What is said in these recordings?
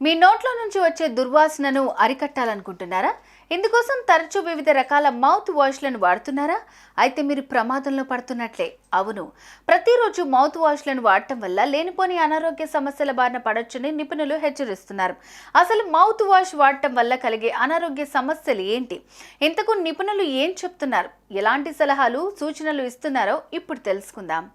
మీ నోట్లో నుంచి వచ్చే దుర్వాసనను అరికట్టాలనుకుంటున్నారా? ఇందుకోసం తరచూ వివిధ రకాల మౌత్ వాష్లను వాడుతున్నారా? అయితే మీరు ప్రమాదంలో పడుతున్నట్లే. అవును, ప్రతిరోజు మౌత్ వాష్లను వాడటం వల్ల లేనిపోని అనారోగ్య సమస్యల బారిన పడొచ్చని నిపుణులు హెచ్చరిస్తున్నారు. అసలు మౌత్ వాష్ వాడటం వల్ల కలిగే అనారోగ్య సమస్యలు ఏంటి? ఇంతకు నిపుణులు ఏం చెప్తున్నారు? ఎలాంటి సలహాలు, సూచనలు ఇస్తున్నారో ఇప్పుడు తెలుసుకుందాం.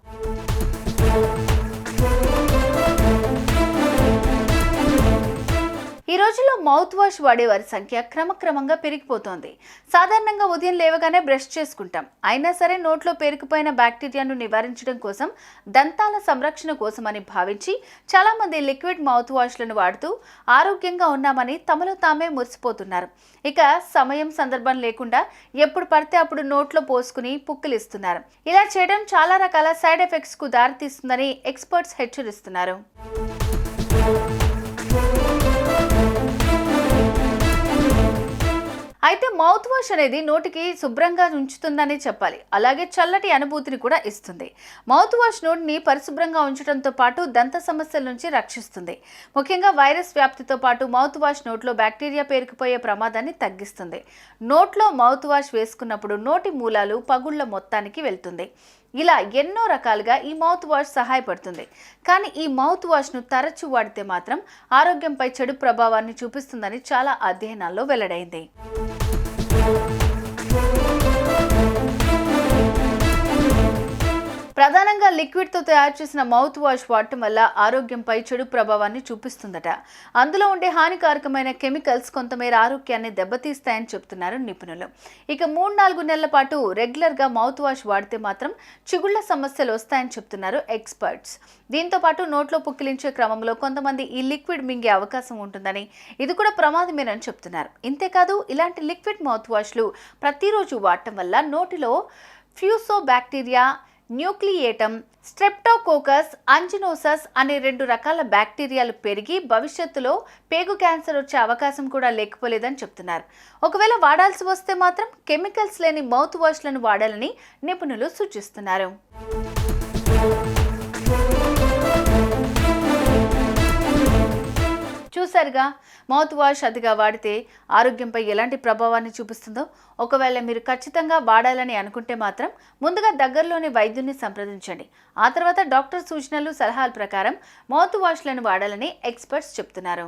ఈ రోజుల్లో మౌత్ వాష్ వాడేవారి సంఖ్య క్రమక్రమంగా పెరిగిపోతోంది. సాధారణంగా ఉదయం లేవగానే బ్రష్ చేసుకుంటాం. అయినా సరే నోట్లో పేరుకుపోయిన బ్యాక్టీరియాను నివారించడం కోసం, దంతాల సంరక్షణ కోసమని భావించి చాలామంది లిక్విడ్ మౌత్ వాష్లను వాడుతూ ఆరోగ్యంగా ఉన్నామని తమలో తామే మురిసిపోతున్నారు. ఇక సమయం సందర్భం లేకుండా ఎప్పుడు పడితే అప్పుడు నోట్లో పోసుకుని పుక్కిలిస్తున్నారు. ఇలా చేయడం చాలా రకాల సైడ్ ఎఫెక్ట్స్ కు దారితీస్తుందని ఎక్స్పర్ట్స్ హెచ్చరిస్తున్నారు. అయితే మౌత్ వాష్ అనేది నోటికి శుభ్రంగా ఉంచుతుందని చెప్పాలి. అలాగే చల్లటి అనుభూతిని కూడా ఇస్తుంది. మౌత్ వాష్ నోటిని పరిశుభ్రంగా ఉంచడంతో పాటు దంత సమస్యల నుంచి రక్షిస్తుంది. ముఖ్యంగా వైరస్ వ్యాప్తితో పాటు మౌత్ వాష్ నోట్లో బ్యాక్టీరియా పేరుకుపోయే ప్రమాదాన్ని తగ్గిస్తుంది. నోట్లో మౌత్ వాష్ వేసుకున్నప్పుడు నోటి మూలాలు పగుళ్ల మొత్తానికి వెళ్తుంది. ఇలా ఎన్నో రకాలుగా ఈ మౌత్ వాష్ సహాయపడుతుంది. కానీ ఈ మౌత్ వాష్ను తరచూ వాడితే మాత్రం ఆరోగ్యంపై చెడు ప్రభావాన్ని చూపిస్తుందని చాలా అధ్యయనాల్లో వెల్లడైంది. ప్రధానంగా లిక్విడ్తో తయారు చేసిన మౌత్ వాష్ వాడటం వల్ల ఆరోగ్యంపై చెడు ప్రభావాన్ని చూపిస్తుందట. అందులో ఉండే హానికారకమైన కెమికల్స్ కొంతమేర ఆరోగ్యాన్ని దెబ్బతీస్తాయని చెప్తున్నారు నిపుణులు. ఇక 3-4 నెలల పాటు రెగ్యులర్గా మౌత్ వాష్ వాడితే మాత్రం చిగుళ్ల సమస్యలు వస్తాయని చెప్తున్నారు ఎక్స్పర్ట్స్. దీంతో పాటు నోట్లో పుక్కిలించే క్రమంలో కొంతమంది ఈ లిక్విడ్ మింగే అవకాశం ఉంటుందని, ఇది కూడా ప్రమాదమేనని చెప్తున్నారు. ఇంతేకాదు, ఇలాంటి లిక్విడ్ మౌత్ వాష్లు ప్రతిరోజు వాడటం వల్ల నోటిలో ఫ్యూసోబాక్టీరియా, న్యూక్లియేటమ్, స్ట్రెప్టోకోకస్, అంజినోసస్ అనే 2 రకాల బ్యాక్టీరియాలు పెరిగి భవిష్యత్తులో పేగు క్యాన్సర్ వచ్చే అవకాశం కూడా లేకపోలేదని చెప్తున్నారు. ఒకవేళ వాడాల్సి వస్తే మాత్రం కెమికల్స్ లేని మౌత్ వాష్లను వాడాలని నిపుణులు సూచిస్తున్నారు. చూసారుగా, మౌత్ వాష్ అతిగా వాడితే ఆరోగ్యంపై ఎలాంటి ప్రభావాన్ని చూపిస్తుందో. ఒకవేళ మీరు ఖచ్చితంగా వాడాలని అనుకుంటే మాత్రం ముందుగా దగ్గరలోని వైద్యుని సంప్రదించండి. ఆ తర్వాత డాక్టర్ సూచనలు, సలహాల ప్రకారం మౌత్ వాష్లను వాడాలని ఎక్స్పర్ట్స్ చెప్తున్నారు.